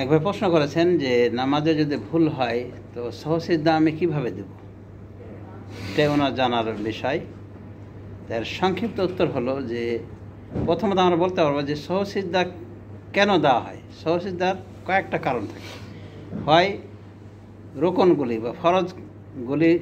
একবার প্রশ্ন করেছেন যে নামাজে যদি ভুল হয় তো সহসিদ্ধা আমি কীভাবে দেব, এটাই ওনার জানার বিষয়। তার সংক্ষিপ্ত উত্তর হলো যে প্রথমত আমরা বলতে পারবো যে সহসিদ্ধা কেন দেওয়া হয়। সহসিদ্ধার কয়েকটা কারণ থাকে। হয় রোকনগুলি বা ফরজগুলি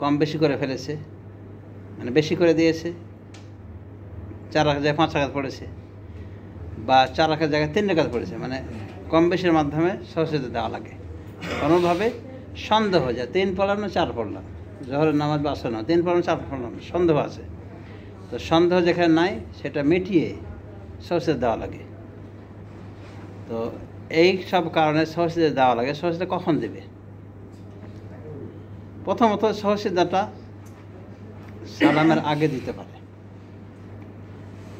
কম বেশি করে ফেলেছে, মানে বেশি করে দিয়েছে, 4 রাকাত জায়গায় 5 রাকাত পড়েছে, বা 4 রাকাত জায়গায় 3 রাকাত পড়েছে, মানে কম বেশির মাধ্যমে সহসিদ্ধা দেওয়া লাগে। কোনোভাবে সন্দেহ যায় 3 পড়লাম না 4 পড়লাম, জোহরের নামাজ বা আসর না 3 পড়লাম 4 পড়লাম, সন্দেহ আছে, তো সন্দেহ যেখানে নাই সেটা মিটিয়ে সহসিদ্ধা দেওয়া লাগে। তো এই সব কারণে সহসিদ্ধা দেওয়া লাগে। সহসিদ্ধা কখন দেবে? প্রথমত সহসিদ্ধাটা সালামের আগে দিতে পারে,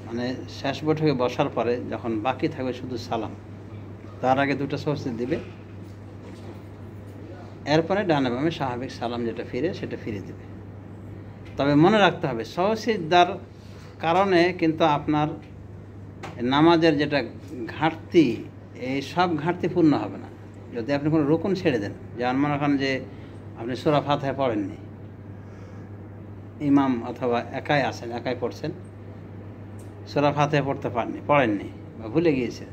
মানে শেষ বৈঠকে বসার পরে যখন বাকি থাকবে শুধু সালাম, তার আগে 2টা সহসিদ্ধা দিবে, এরপরে ডানে বামে স্বাভাবিক সালাম যেটা ফিরে সেটা ফিরে দেবে। তবে মনে রাখতে হবে সহসিদ্ধার কারণে কিন্তু আপনার নামাজের যেটা ঘাটতি, এই সব ঘাটতি পূর্ণ হবে না। যদি আপনি কোনো রুকুন ছেড়ে দেন, যেমন মনে করেন যে আপনি সূরা ফাতিহা পড়েননি, ইমাম অথবা একাই আছেন, একাই পড়ছেন, সূরা ফাতিহা পড়েননি বা ভুলে গিয়েছেন,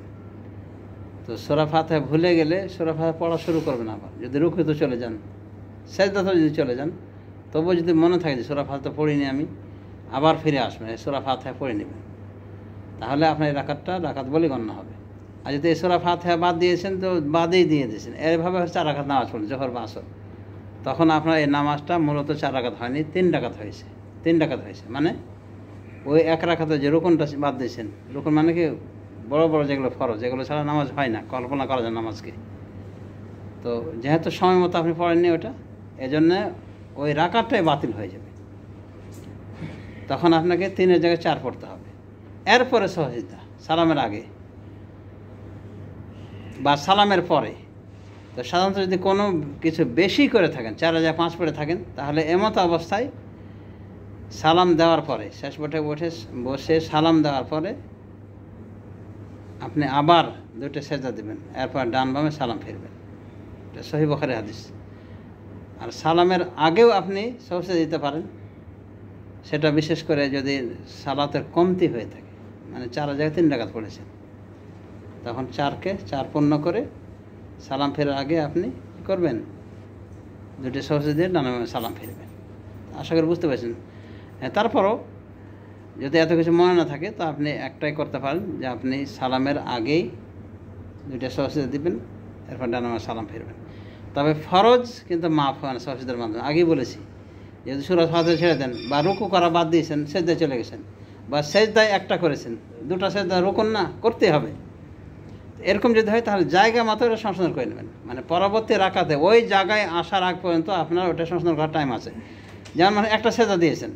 তো সূরা ফাতিহা ভুলে গেলে সূরা ফাতিহা পড়া শুরু করবেন। আবার যদি রুকুতে চলে যান, সেজদাতে যদি চলে যান, তবুও যদি মনে থাকে যে সূরা ফাতিহা পড়িনি আমি, আবার ফিরে আসবেন, সূরা ফাতিহা পড়ে নেবেন, তাহলে আপনার এই রাকাত বলে গণ্য হবে। আর যদি এই সূরা ফাতিহা বাদ দিয়েছেন তো বাদেই দিয়ে দিয়েছেন, এভাবে 4 রাকাত নামাজ পড়লেন জোহর বা আসর, তখন আপনার এই নামাজটা মূলত 4 রাকাত হয়নি, 3 রাকাত হয়েছে। 3 রাকাত হয়েছে মানে ওই 1 রাকাতে যে রুকুনটা বাদ দিয়েছেন, রুকুন মানে কি বড় বড় যেগুলো ফরজ, যেগুলো ছাড়া নামাজ হয় না, কল্পনা করা যায় নামাজকে। তো যেহেতু সময় মতো আপনি পড়েননি ওটা, এজন্য ওই রাকাতটাই বাতিল হয়ে যাবে। তখন আপনাকে 3-এর জায়গায় 4 পড়তে হবে। এরপরে সহসিদ্ধা সালামের আগে বা সালামের পরে। তো সাধারণত যদি কোনো কিছু বেশি করে থাকেন, 4 জায়গায় 5 পড়ে থাকেন, তাহলে এমতো অবস্থায় সালাম দেওয়ার পরে, শেষ বসে সালাম দেওয়ার পরে আপনি আবার 2টা সেজদা দেবেন, এরপর ডান বামে সালাম ফিরবেন। এটা সহিহ বুখারী হাদিস। আর সালামের আগেও আপনি সহসিদ্ধা দিতে পারেন, সেটা বিশেষ করে যদি সালাতের কমতি হয়ে থাকে, মানে 4 জায়গায় 3 রাকাত পড়েছেন, তখন 4কে 4 পূর্ণ করে সালাম ফেরার আগে আপনি কী করবেন, 2টা সহসিদ্ধা দিয়ে ডান বামে সালাম ফিরবেন। আশা করি বুঝতে পারছেন। তারপরও যদি এত কিছু মনে না থাকে, তো আপনি একটাই করতে পারেন যে আপনি সালামের আগেই 2টা সহসিদ্ধা দিবেন, এরপর ডান বামে সালাম ফিরবেন। তবে ফরজ কিন্তু মাফ হয় না সহসিদ্ধার মাধ্যমে। আগেই বলেছি, যদি সূরা ফাতিহা ছেড়ে দেন বা রুকু করা বাদ দিয়েছেন, সেজদায় চলে গেছেন, বা সেজদায় একটা করেছেন, 2টা সেজদা রুকুন না, করতে হবে। এরকম যদি হয় তাহলে জায়গা মতো এটা সংশোধন করে নেবেন, মানে পরবর্তী রাকাতে ওই জায়গায় আসার আগ পর্যন্ত আপনার ওটা সংশোধন করার টাইম আছে। যেমন মানে একটা সেজদা দিয়েছেন,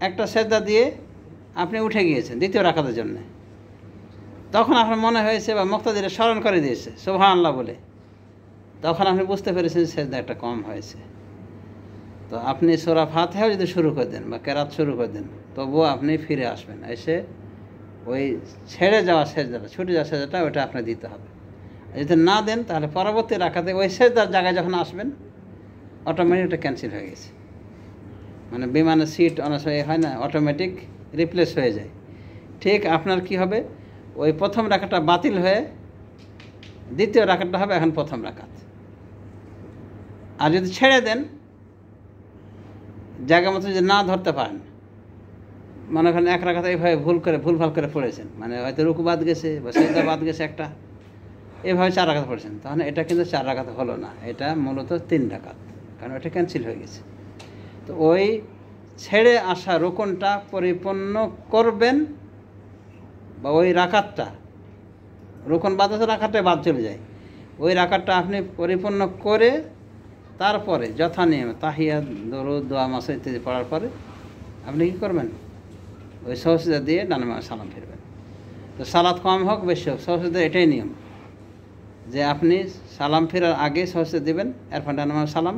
একটা সেজদা দিয়ে আপনি উঠে গিয়েছেন 2য় রাকাতের জন্য, তখন আপনার মনে হয়েছে বা মুক্তাদিরে স্মরণ করে দিয়েছে সুবহানাল্লাহ বলে, তখন আপনি বুঝতে পেরেছেন সেজদা একটা কম হয়েছে। তো আপনি সূরা ফাতিহাও যদি শুরু করে দেন বা কেরাত শুরু করে দেন, তবুও আপনি ফিরে আসবেন, এসে ওই ছেড়ে যাওয়া সেজদাটা, ছুটে যাওয়া সেজদাটা ওটা আপনি দিতে হবে। যদি না দেন তাহলে পরবর্তী রাকাতে ওই সেজদার জায়গায় যখন আসবেন অটোমেটিক ওটা ক্যান্সেল হয়ে গেছে। মানে বিমানের সিট অনেক সময় হয় না, অটোমেটিক রিপ্লেস হয়ে যায়। ঠিক আপনার কি হবে, ওই প্রথম রাকাতটা বাতিল হয়ে 2য় রাকাতটা হবে এখন প্রথম রাকাত। আর যদি ছেড়ে দেন, জায়গা মতো যদি না ধরতে পারেন, মনে করেন 1 রাকাত এইভাবে ভুলভাল করে পড়েছেন, মানে হয়তো রুকু বাদ গেছে বা সেজদা বাদ গেছে একটা, এভাবে 4 রাকাত পড়েছেন, তখন এটা কিন্তু 4 রাকাত হলো না, এটা মূলত 3 রাকাত, কারণ এটা ক্যান্সেল হয়ে গেছে। তো ওই ছেড়ে আসা রুকুনটা পরিপূর্ণ করবেন, বা ওই রাকাতটা, রুকুন বাদ আছে, রাকাতটাই বাদ চলে যায়, ওই রাকাতটা আপনি পরিপূর্ণ করে তারপরে যথানিয়মে তাহিয়াত, দরুদ, দোয়া, মাসা ইত্যাদি পড়ার পরে আপনি কী করবেন, ওই সহসিদ্ধা দিয়ে ডান বামে সালাম ফিরবেন। তো সালাত কম হোক বেশি হোক, সহসিদ্ধার এটাই নিয়ম যে আপনি সালাম ফেরার আগে সহসিদ্ধা দিবেন, এরপর ডান বামে সালাম,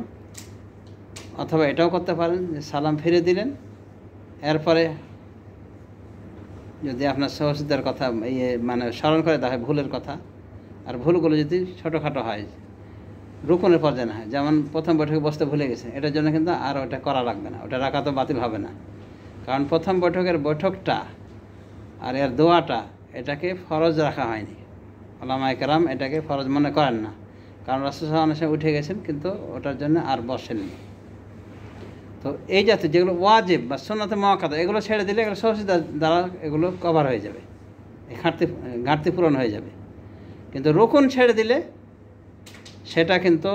অথবা এটাও করতে পারেন যে সালাম ফিরে দিলেন, এরপরে যদি আপনার সহসিদ্ধার কথা মানে স্মরণ করে দেওয়া হয় ভুলের কথা, আর ভুলগুলো যদি ছোটোখাটো হয়, রুকুনের পর্যায়ে না হয়, যেমন প্রথম বৈঠকে বসতে ভুলে গেছে, এটার জন্য কিন্তু আর ওটা করা লাগবে না, ওটা রাখা তো বাতিল হবে না। কারণ প্রথম বৈঠকটা আর এর দোয়াটা এটাকে ফরজ রাখা হয়নি। ওলামায়ে কেরাম এটাকে ফরজ মনে করেন না, কারণ রাসূল সাল্লাল্লাহু আলাইহি ওয়াসাল্লাম উঠে গেছেন, কিন্তু ওটার জন্য আর বসেননি। তো এই জাতীয় যেগুলো ওয়াজিব বা সুন্নাতে মুআক্কাদা, এগুলো ছেড়ে দিলে এগুলো সহজে দ্বারা এগুলো কভার হয়ে যাবে, ঘাটতি পূরণ হয়ে যাবে। কিন্তু রুকুন ছেড়ে দিলে সেটা কিন্তু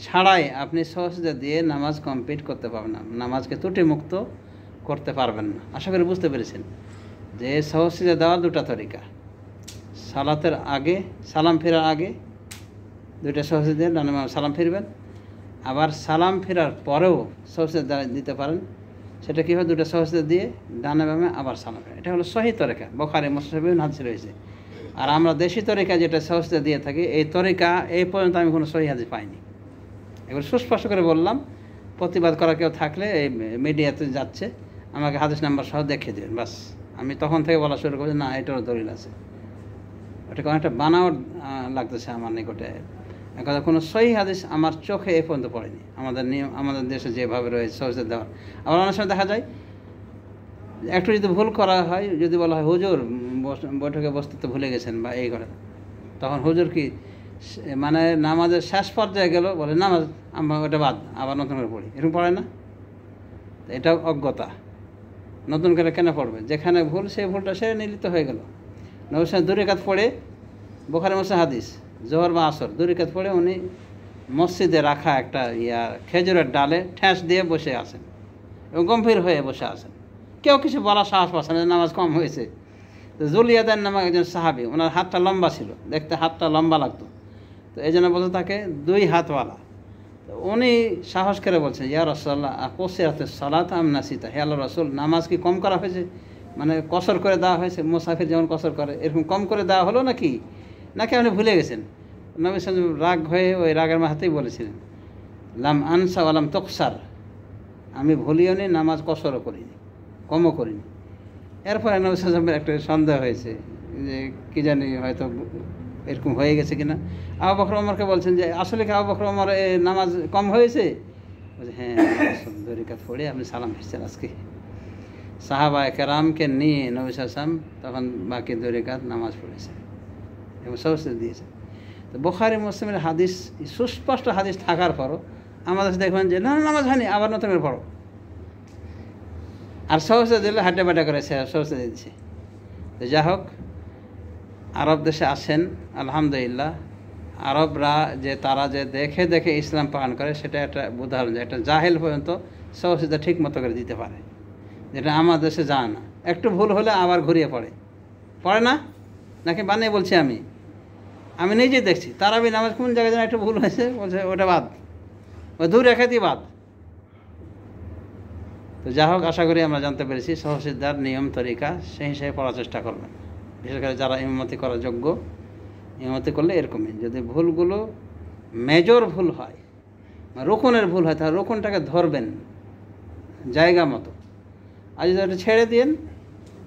ছাড়াই আপনি সহজে দিয়ে নামাজ কমপ্লিট করতে পারবেন না, নামাজকে ত্রুটিমুক্ত করতে পারবেন না। আশা করি বুঝতে পেরেছেন যে সহজে দেওয়ার দুটা তরিকা। সালাতের আগে, সালাম ফেরার আগে দুইটা সহজে দিয়ে ডানে বামে সালাম ফিরবেন, আবার সালাম ফেরার পরেও সহজে দিতে পারেন। সেটা কীভাবে? দুটো সহজে দিয়ে ডানে বামে আবার সালাম ফেরা। এটা হলো সহি তরিকা, বুখারী মুসলিমে বিভিন্ন হাদিস রয়েছে। আর আমরা দেশি তরিকা যেটা সহজে দিয়ে থাকি, এই তরিকা এই পর্যন্ত আমি কোনো সহি হাদিস পাইনি। এবার সুস্পষ্ট করে বললাম, প্রতিবাদ করা কেউ থাকলে এই মিডিয়াতে যাচ্ছে, আমাকে হাদিস নাম্বার সহ দেখিয়ে দেবেন, বাস। আমি তখন থেকে বলা শুরু করছি, না এটারও দলিল আছে। ওটাকে অনেকটা বানাওয়াট লাগতেছে আমার নিকটে। একথা কোনো সহি হাদিস আমার চোখে এ পর্যন্ত পড়েনি। আমাদের নিয়ম, আমাদের দেশে যেভাবে রয়েছে সহজে দেওয়ার, আবার অনেক সময় দেখা যায় একটু যদি ভুল করা হয়, যদি বলা হয় হুজুর বৈঠকে বসতে তো ভুলে গেছেন বা এই করে, তখন হুজুর কি মানে নামাজের শেষ পর্যায়ে গেল, বলে নামাজ আমরা ওটা বাদ, আবার নতুন করে পড়ি, এরকম পড়ে না? এটা অজ্ঞতা। নতুন করে কেন পড়বে? যেখানে ভুল সেই ভুলটা সে নিলিত হয়ে গেল। নবী সাল্লাল্লাহু 2 রাকাত পড়ে, বুখারী মুসলিম হাদিস, জোহর বা আসর 2 রাকাত পড়ে উনি মসজিদে রাখা একটা খেজুরের ডালে ঠেস দিয়ে বসে আছেন এবং গম্ভীর হয়ে বসে আছেন। কেউ কিছু বলার সাহস পাচ্ছে না, নামাজ কম হয়েছে। তো জুলিয়াদান নামক একজন সাহাবী, ওনার হাতটা লম্বা ছিল, দেখতে হাতটা লম্বা লাগতো, তো এই জন্য বলতো তাকে 2 হাতওয়ালা। তো উনি সাহস করে বলছেন, ইয়া রাসূলুল্লাহ আকুসিরাতুস সালাত আম নাসিতা, হে আল্লাহর রাসূল, নামাজ কি কম করা হয়েছে? মানে কসর করে দেওয়া হয়েছে, মুসাফির যেমন কসর করে এরকম কম করে দেওয়া হলো নাকি আপনি ভুলে গেছেন? নবী সাল্লাল্লাহু রাগ হয়ে ওই রাগের মাথাতেই বলেছিলেন, লাম আনসা ওয়ালাম তুকসার, আমি ভুলিও নি, নামাজ কসরও করিনি, কমও করিনি। এরপরে নবী সাল্লাল্লাহু একটা সন্দেহ হয়েছে যে কি জানি হয়তো এরকম হয়ে গেছে কিনা। আবু বকর ওমরকে বলছেন যে আসলে কি আবু বকর ওমর নামাজ কম হয়েছে? বলছে হ্যাঁ, 2 রাকাত পড়ে আপনি সালাম ফিরছেন আজকে। সাহাবায়ে কেরামকে নিয়ে নবী সাল্লাল্লাহু আলাইহি ওয়াসাল্লাম তখন বাকি 2 রাকাত নামাজ পড়েছেন এবং সহজে দিয়েছেন। তো বুখারী মুসলিমের হাদিস, সুস্পষ্ট হাদিস থাকার পরও আমাদের দেখবেন যে না নামাজ হয়নি, আবার নতুন করে পড়ো, আর সহজে দিলে হাঁটা বাটা করে সহজে দিচ্ছে। তো যাই হোক, আরব দেশে আসেন আলহামদুলিল্লাহ, আরবরা যে তারা যে দেখে দেখে ইসলাম পালন করে, সেটা একটা উদাহরণ যে একটা জাহেল পর্যন্ত সহজে ঠিক মতো করে দিতে পারে, যেটা আমার দেশে যায় না। একটু ভুল হলে আবার ঘুরিয়ে পড়ে না, নাকি বানিয়ে বলছি আমি নিজেই দেখছি। তারাবি নামাজ কোন জায়গায় যেন একটু ভুল হয়েছে, বলছে ওটা বাদ, ওই 2 রাকাতই বাদ। তো যা হোক, আশা করি আমরা জানতে পেরেছি সহজদার নিয়ম তরিকা, সেই হিসেবে পড়ার চেষ্টা করবেন। বিশেষ করে যারা ইমামতি করার যোগ্য, ইমামতি করলে এরকমই, যদি ভুলগুলো মেজর ভুল হয়, রোকনের ভুল হয়, তাহলে রোকনটাকে ধরবেন জায়গা মতো। আর যদি ওটা ছেড়ে দিন,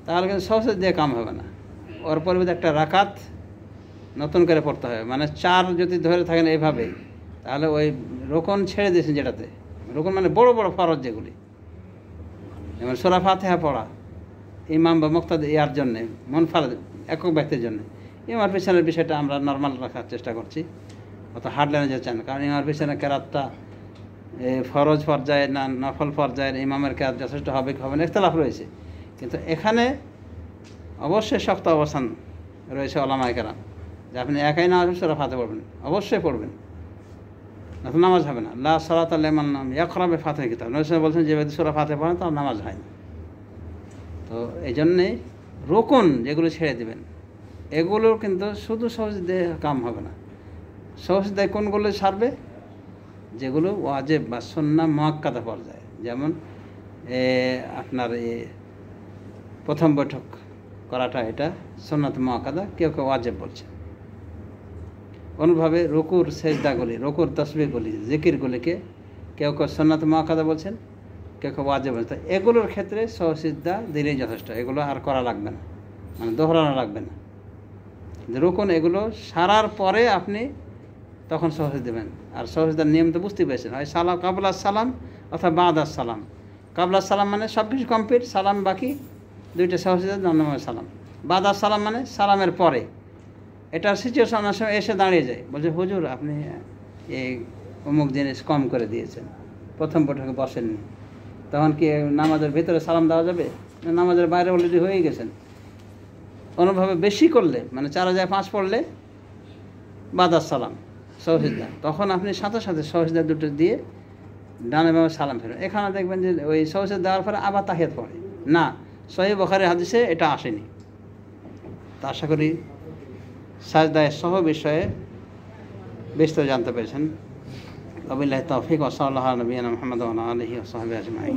তাহলে কিন্তু সহজে দিয়ে কাম হবে না। ওর পরিবর্তে একটা রাকাত নতুন করে পড়তে হবে। মানে 4 যদি ধরে থাকেন এইভাবে, তাহলে ওই রোকন ছেড়ে দিয়েছেন যেটাতে, রোকন মানে বড় বড় ফরজ যেগুলি, যেমন সূরা ফাতিহা পড়া ইমাম বা মুক্তাদি ইয়ার জন্যে, মুনফারিদ একক ব্যক্তির জন্য। ইমামের পিছনের বিষয়টা আমরা নর্মাল রাখার চেষ্টা করছি, অত হার্ড লাইনে যেতে চান না। কারণ ইমামের পিছনে কেরাতটা ফরজ পর্যায়ে না নফল পর্যায়ের ইমামের কেরাত যথেষ্ট হবে কি হবে না, ইখতিলাফ রয়েছে। কিন্তু এখানে অবশ্যই শক্ত অবস্থান রয়েছে ওলামায়ে কেরাম, যে আপনি একাই নামাজ সূরা ফাতিহা পড়বেন, অবশ্যই পড়বেন, না তো নামাজ হবে না। লা সালাতা লিমান লাম ইয়াকরা বিফাতিহাল কিতাব, নবী সাল্লাল্লাহু আলাইহি ওয়াসাল্লাম বলছেন যে ব্যক্তি সূরা ফাতিহা পড়েন তার নামাজ হয় না। তো এই জন্যে রোকন যেগুলো ছেড়ে দেবেন, এগুলোর কিন্তু শুধু সহজ দিয়ে কাম হবে না। সহজ দেয় কোনগুলো ছাড়বে? যেগুলো ওয়াজিব বা সুন্নাহ মুআক্কাদা পর্যায়ে, যেমন আপনার প্রথম বৈঠক করাটা, এটা সুন্নাত মুআক্কাদা, কেউ কেউ ওয়াজিব বলছে। অনুভাবে রুকুর সেজদাগুলি, রুকুর তাসবিহগুলি, জিকিরগুলিকে কেউ কেউ সুন্নাত মুআক্কাদা বলছেন, কেউ কেউ ওয়াজিব বলছেন। এগুলোর ক্ষেত্রে সহসিদ্ধা দিলেই যথেষ্ট, এগুলো আর করা লাগবে না, মানে দোহরানো লাগবে না। রুকুন এগুলো সারার পরে আপনি তখন সহজ দেবেন। আর সহজদার নিয়ম তো বুঝতে পেরেছেন, হয় সালাম কাবলা সালাম অথবা বাদাস সালাম। কাবলা সালাম মানে সব কিছু কমপ্লিট, সালাম বাকি, দুইটা সহজদার ধন্যবাদ সালাম। বাদাস সালাম মানে সালামের পরে। এটার সিচুয়েশন অনেক সময় এসে দাঁড়িয়ে যায়, বলছে হুজুর আপনি এই অমুক জিনিস কম করে দিয়েছেন, প্রথম বৈঠকে বসেননি, তখন কি নামাজের ভিতরে সালাম দেওয়া যাবে? নামাজের বাইরে অলরেডি হয়ে গেছেন। কোনোভাবে বেশি করলে মানে 4/5 পড়লে বাদাস সালাম সহজদা, তখন আপনি সাথে সাথে সহজদা দুটো দিয়ে ডানে বামে সালাম ফেরেন। এখানে দেখবেন যে ওই সহজদা দেওয়ার পরে আবার তাহিয়াত পড়ে না, সহিহ বুখারী হাদিসে এটা আসেনি। তা আশা করি সাজদায় সহ বিষয়ে বিস্তারিত জানতে পেরেছেন। ওয়াবিল্লাহি তাওফিক ওয়া সাল্লাল্লাহু আলা নবিয়িনা মুহাম্মদ ওয়া আলা আলিহি ওয়া সাহবিহি আজমাইন।